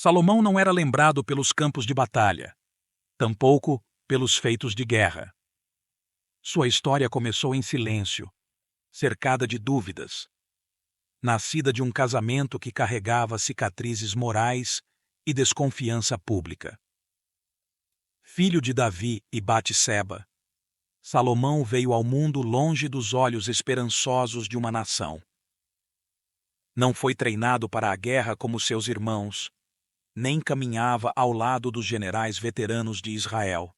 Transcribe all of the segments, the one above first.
Salomão não era lembrado pelos campos de batalha, tampouco pelos feitos de guerra. Sua história começou em silêncio, cercada de dúvidas, nascida de um casamento que carregava cicatrizes morais e desconfiança pública. Filho de Davi e Batseba, Salomão veio ao mundo longe dos olhos esperançosos de uma nação. Não foi treinado para a guerra como seus irmãos, nem caminhava ao lado dos generais veteranos de Israel.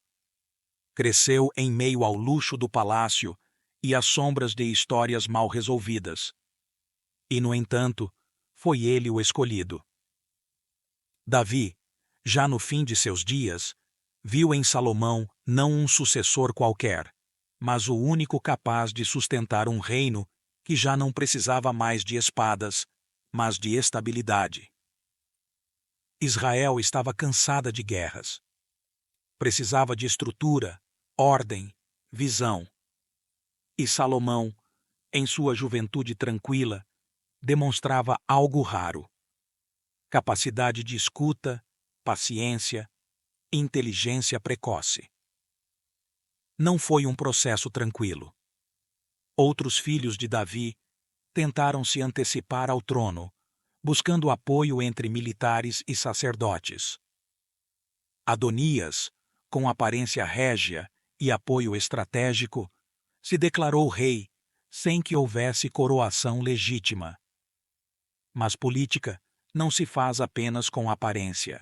Cresceu em meio ao luxo do palácio e às sombras de histórias mal resolvidas. E, no entanto, foi ele o escolhido. Davi, já no fim de seus dias, viu em Salomão não um sucessor qualquer, mas o único capaz de sustentar um reino que já não precisava mais de espadas, mas de estabilidade. Israel estava cansada de guerras. Precisava de estrutura, ordem, visão. E Salomão, em sua juventude tranquila, demonstrava algo raro: capacidade de escuta, paciência, inteligência precoce. Não foi um processo tranquilo. Outros filhos de Davi tentaram se antecipar ao trono, buscando apoio entre militares e sacerdotes. Adonias, com aparência régia e apoio estratégico, se declarou rei sem que houvesse coroação legítima. Mas política não se faz apenas com aparência.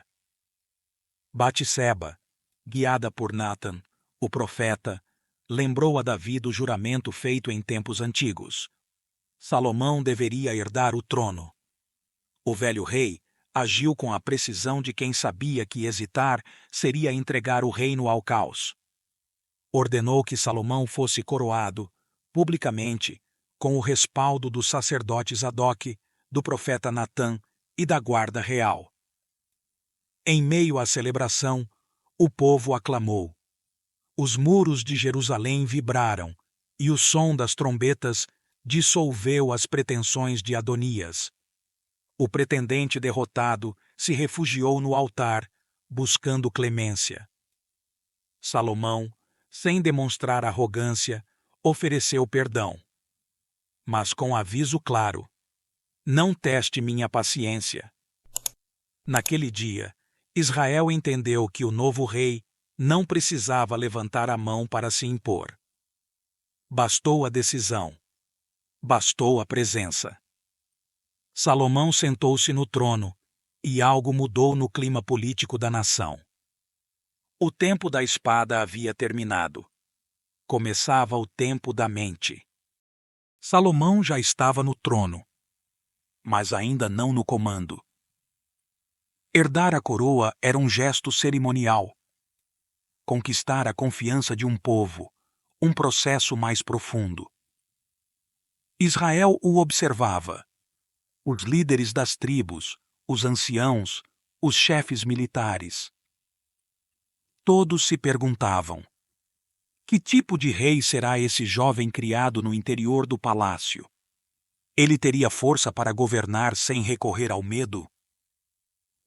Batseba, guiada por Natan, o profeta, lembrou a Davi do juramento feito em tempos antigos. Salomão deveria herdar o trono. O velho rei agiu com a precisão de quem sabia que hesitar seria entregar o reino ao caos. Ordenou que Salomão fosse coroado, publicamente, com o respaldo do sacerdote Zadok, do profeta Natã e da guarda real. Em meio à celebração, o povo aclamou. Os muros de Jerusalém vibraram, e o som das trombetas dissolveu as pretensões de Adonias. O pretendente derrotado se refugiou no altar, buscando clemência. Salomão, sem demonstrar arrogância, ofereceu perdão. Mas com aviso claro: não teste minha paciência. Naquele dia, Israel entendeu que o novo rei não precisava levantar a mão para se impor. Bastou a decisão. Bastou a presença. Salomão sentou-se no trono, e algo mudou no clima político da nação. O tempo da espada havia terminado. Começava o tempo da mente. Salomão já estava no trono, mas ainda não no comando. Herdar a coroa era um gesto cerimonial. Conquistar a confiança de um povo, um processo mais profundo. Israel o observava. Os líderes das tribos, os anciãos, os chefes militares. Todos se perguntavam: que tipo de rei será esse jovem criado no interior do palácio? Ele teria força para governar sem recorrer ao medo?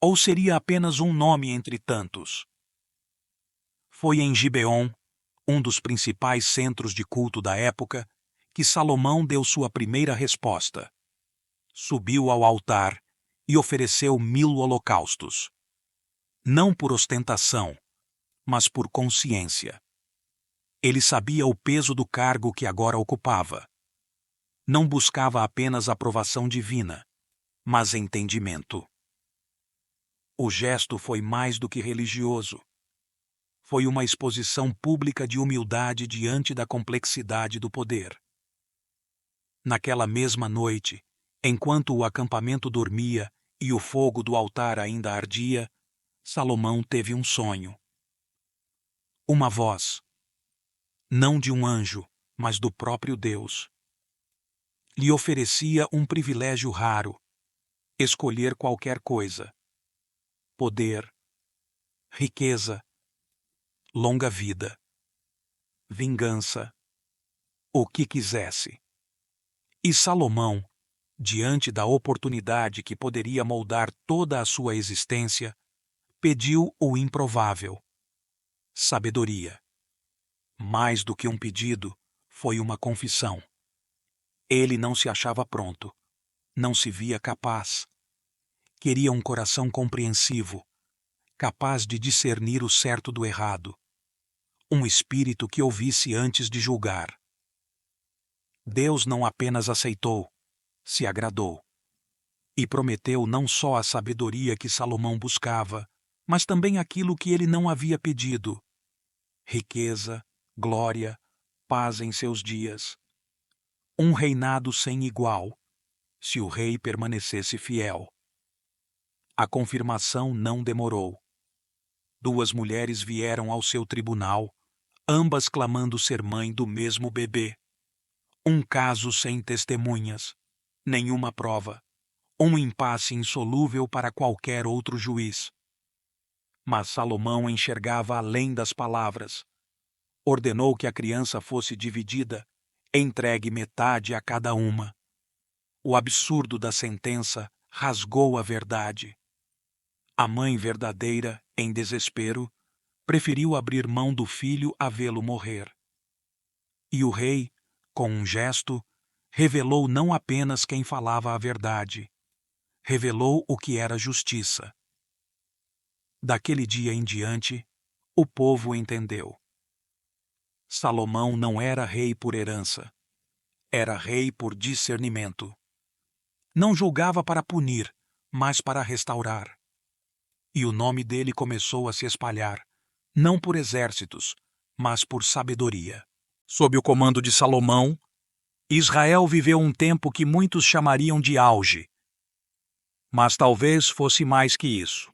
Ou seria apenas um nome entre tantos? Foi em Gibeon, um dos principais centros de culto da época, que Salomão deu sua primeira resposta. Subiu ao altar e ofereceu 1000 holocaustos. Não por ostentação, mas por consciência. Ele sabia o peso do cargo que agora ocupava. Não buscava apenas aprovação divina, mas entendimento. O gesto foi mais do que religioso. Foi uma exposição pública de humildade diante da complexidade do poder. Naquela mesma noite, enquanto o acampamento dormia e o fogo do altar ainda ardia, Salomão teve um sonho. Uma voz, não de um anjo, mas do próprio Deus, lhe oferecia um privilégio raro: escolher qualquer coisa. Poder, riqueza, longa vida, vingança, o que quisesse. E Salomão, diante da oportunidade que poderia moldar toda a sua existência, pediu o improvável: sabedoria. Mais do que um pedido, foi uma confissão. Ele não se achava pronto, não se via capaz. Queria um coração compreensivo, capaz de discernir o certo do errado, um espírito que ouvisse antes de julgar. Deus não apenas aceitou, se agradou. E prometeu não só a sabedoria que Salomão buscava, mas também aquilo que ele não havia pedido: riqueza, glória, paz em seus dias. Um reinado sem igual, se o rei permanecesse fiel. A confirmação não demorou. 2 mulheres vieram ao seu tribunal, ambas clamando ser mãe do mesmo bebê. Um caso sem testemunhas, nenhuma prova, um impasse insolúvel para qualquer outro juiz. Mas Salomão enxergava além das palavras. Ordenou que a criança fosse dividida, entregue metade a cada uma. O absurdo da sentença rasgou a verdade. A mãe verdadeira, em desespero, preferiu abrir mão do filho a vê-lo morrer. E o rei, com um gesto, revelou não apenas quem falava a verdade, revelou o que era justiça. Daquele dia em diante, o povo entendeu. Salomão não era rei por herança, era rei por discernimento. Não julgava para punir, mas para restaurar. E o nome dele começou a se espalhar, não por exércitos, mas por sabedoria. Sob o comando de Salomão, Israel viveu um tempo que muitos chamariam de auge. Mas talvez fosse mais que isso.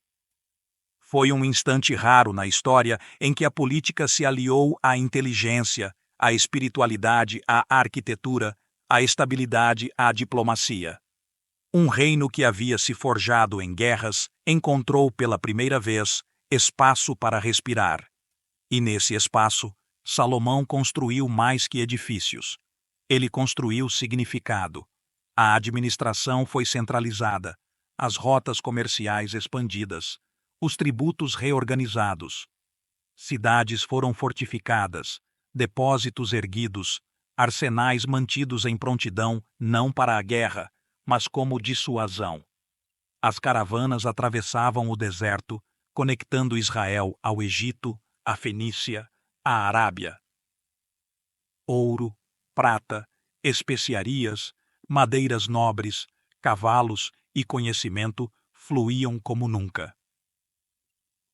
Foi um instante raro na história em que a política se aliou à inteligência, à espiritualidade, à arquitetura, à estabilidade, à diplomacia. Um reino que havia se forjado em guerras encontrou pela primeira vez espaço para respirar. E nesse espaço, Salomão construiu mais que edifícios. Ele construiu significado. A administração foi centralizada, as rotas comerciais expandidas, os tributos reorganizados. Cidades foram fortificadas, depósitos erguidos, arsenais mantidos em prontidão não para a guerra, mas como dissuasão. As caravanas atravessavam o deserto, conectando Israel ao Egito, à Fenícia, à Arábia. Ouro, prata, especiarias, madeiras nobres, cavalos e conhecimento fluíam como nunca.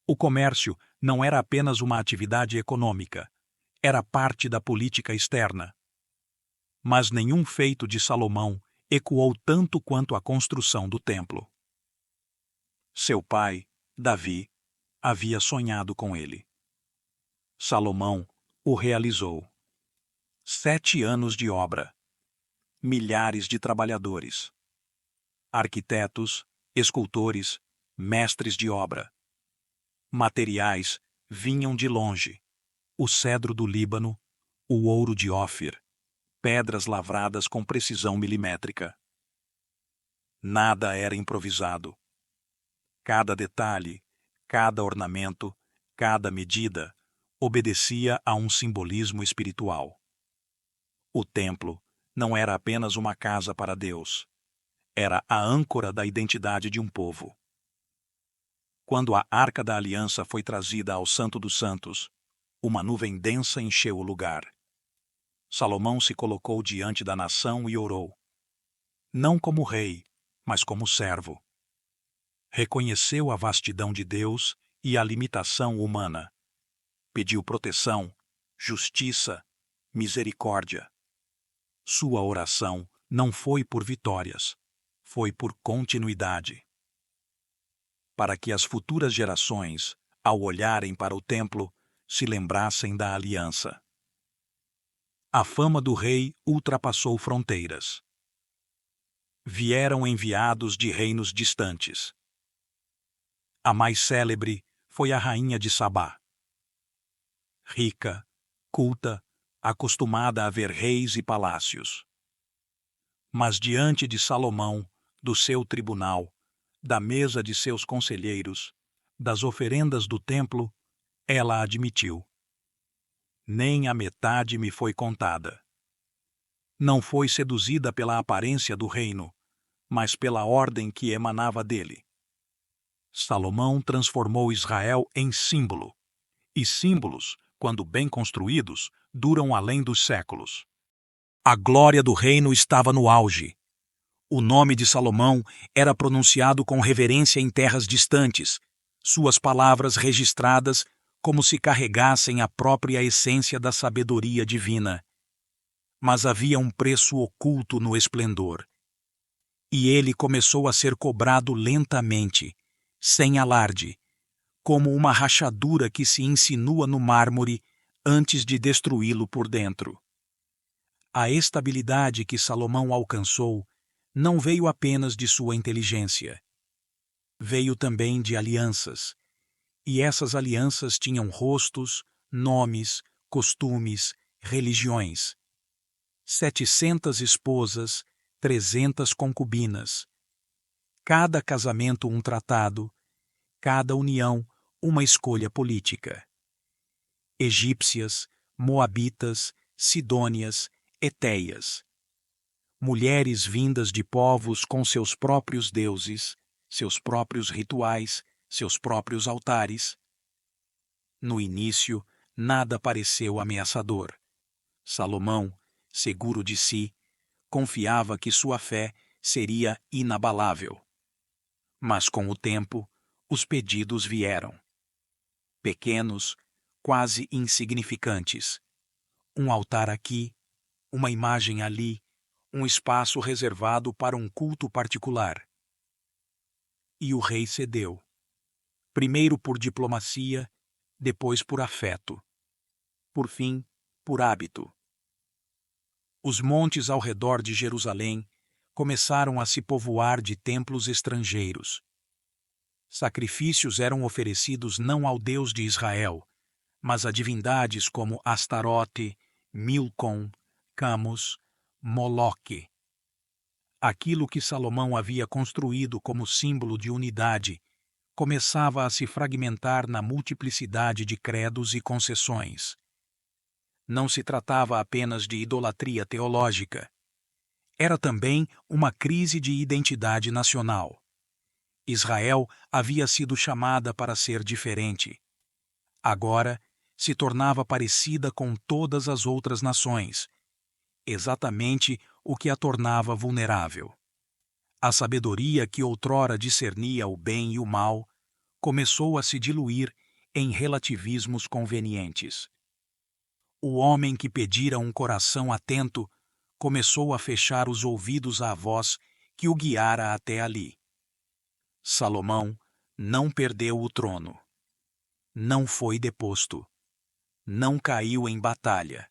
O comércio não era apenas uma atividade econômica, era parte da política externa. Mas nenhum feito de Salomão ecoou tanto quanto a construção do templo. Seu pai, Davi, havia sonhado com ele. Salomão o realizou. 7 anos de obra. Milhares de trabalhadores. Arquitetos, escultores, mestres de obra. Materiais vinham de longe: o cedro do Líbano, o ouro de Ófir, pedras lavradas com precisão milimétrica. Nada era improvisado. Cada detalhe, cada ornamento, cada medida obedecia a um simbolismo espiritual. O templo não era apenas uma casa para Deus. Era a âncora da identidade de um povo. Quando a Arca da Aliança foi trazida ao Santo dos Santos, uma nuvem densa encheu o lugar. Salomão se colocou diante da nação e orou. Não como rei, mas como servo. Reconheceu a vastidão de Deus e a limitação humana. Pediu proteção, justiça, misericórdia. Sua oração não foi por vitórias, foi por continuidade. Para que as futuras gerações, ao olharem para o templo, se lembrassem da aliança. A fama do rei ultrapassou fronteiras. Vieram enviados de reinos distantes. A mais célebre foi a rainha de Sabá. Rica, culta, acostumada a ver reis e palácios. Mas diante de Salomão, do seu tribunal, da mesa de seus conselheiros, das oferendas do templo, ela admitiu: nem a metade me foi contada. Não foi seduzida pela aparência do reino, mas pela ordem que emanava dele. Salomão transformou Israel em símbolo, e símbolos, quando bem construídos, duram além dos séculos. A glória do reino estava no auge. O nome de Salomão era pronunciado com reverência em terras distantes, suas palavras registradas como se carregassem a própria essência da sabedoria divina. Mas havia um preço oculto no esplendor. E ele começou a ser cobrado lentamente, sem alarde, como uma rachadura que se insinua no mármore antes de destruí-lo por dentro. A estabilidade que Salomão alcançou não veio apenas de sua inteligência. Veio também de alianças, e essas alianças tinham rostos, nomes, costumes, religiões. 700 esposas, 300 concubinas. Cada casamento um tratado, cada união uma escolha política. Egípcias, moabitas, sidônias, etéias. Mulheres vindas de povos com seus próprios deuses, seus próprios rituais, seus próprios altares. No início, nada pareceu ameaçador. Salomão, seguro de si, confiava que sua fé seria inabalável. Mas com o tempo, os pedidos vieram. Pequenos, quase insignificantes. Um altar aqui, uma imagem ali, um espaço reservado para um culto particular. E o rei cedeu. Primeiro por diplomacia, depois por afeto. Por fim, por hábito. Os montes ao redor de Jerusalém começaram a se povoar de templos estrangeiros. Sacrifícios eram oferecidos não ao Deus de Israel, mas a divindades como Astarote, Milcom, Camus, Moloque. Aquilo que Salomão havia construído como símbolo de unidade começava a se fragmentar na multiplicidade de credos e concessões. Não se tratava apenas de idolatria teológica. Era também uma crise de identidade nacional. Israel havia sido chamada para ser diferente. Agora se tornava parecida com todas as outras nações, exatamente o que a tornava vulnerável. A sabedoria que outrora discernia o bem e o mal começou a se diluir em relativismos convenientes. O homem que pedira um coração atento começou a fechar os ouvidos à voz que o guiara até ali. Salomão não perdeu o trono. Não foi deposto. Não caiu em batalha.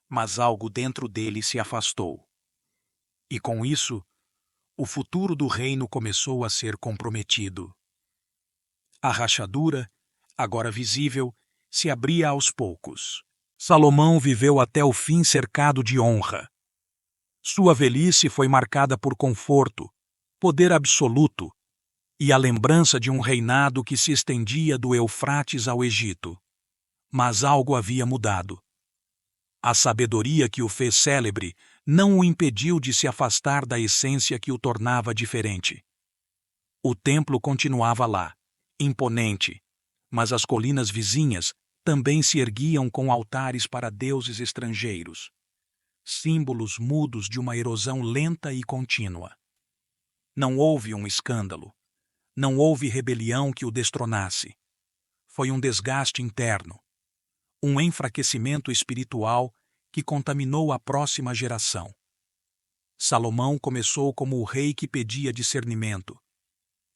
Mas algo dentro dele se afastou. E com isso, o futuro do reino começou a ser comprometido. A rachadura, agora visível, se abria aos poucos. Salomão viveu até o fim cercado de honra. Sua velhice foi marcada por conforto, poder absoluto e a lembrança de um reinado que se estendia do Eufrates ao Egito. Mas algo havia mudado. A sabedoria que o fez célebre não o impediu de se afastar da essência que o tornava diferente. O templo continuava lá, imponente, mas as colinas vizinhas também se erguiam com altares para deuses estrangeiros, símbolos mudos de uma erosão lenta e contínua. Não houve um escândalo, não houve rebelião que o destronasse. Foi um desgaste interno, um enfraquecimento espiritual que contaminou a próxima geração. Salomão começou como o rei que pedia discernimento.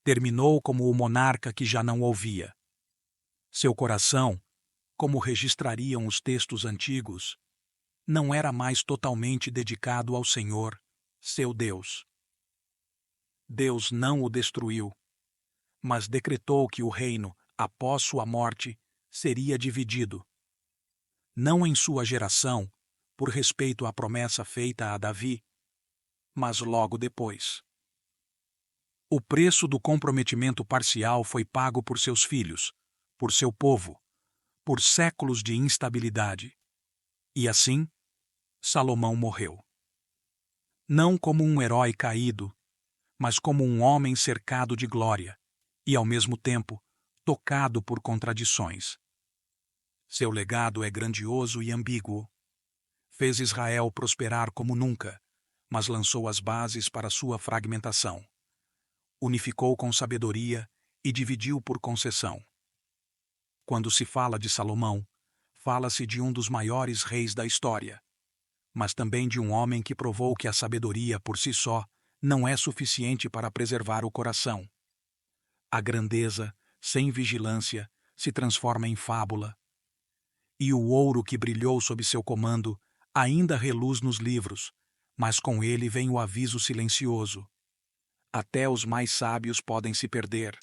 Terminou como o monarca que já não ouvia. Seu coração, como registrariam os textos antigos, não era mais totalmente dedicado ao Senhor, seu Deus. Deus não o destruiu, mas decretou que o reino, após sua morte, seria dividido. Não em sua geração, por respeito à promessa feita a Davi, mas logo depois. O preço do comprometimento parcial foi pago por seus filhos, por seu povo, por séculos de instabilidade. E assim, Salomão morreu. Não como um herói caído, mas como um homem cercado de glória e, ao mesmo tempo, tocado por contradições. Seu legado é grandioso e ambíguo. Fez Israel prosperar como nunca, mas lançou as bases para sua fragmentação. Unificou com sabedoria e dividiu por concessão. Quando se fala de Salomão, fala-se de um dos maiores reis da história, mas também de um homem que provou que a sabedoria por si só não é suficiente para preservar o coração. A grandeza, sem vigilância, se transforma em fábula. E o ouro que brilhou sob seu comando ainda reluz nos livros, mas com ele vem o aviso silencioso. Até os mais sábios podem se perder.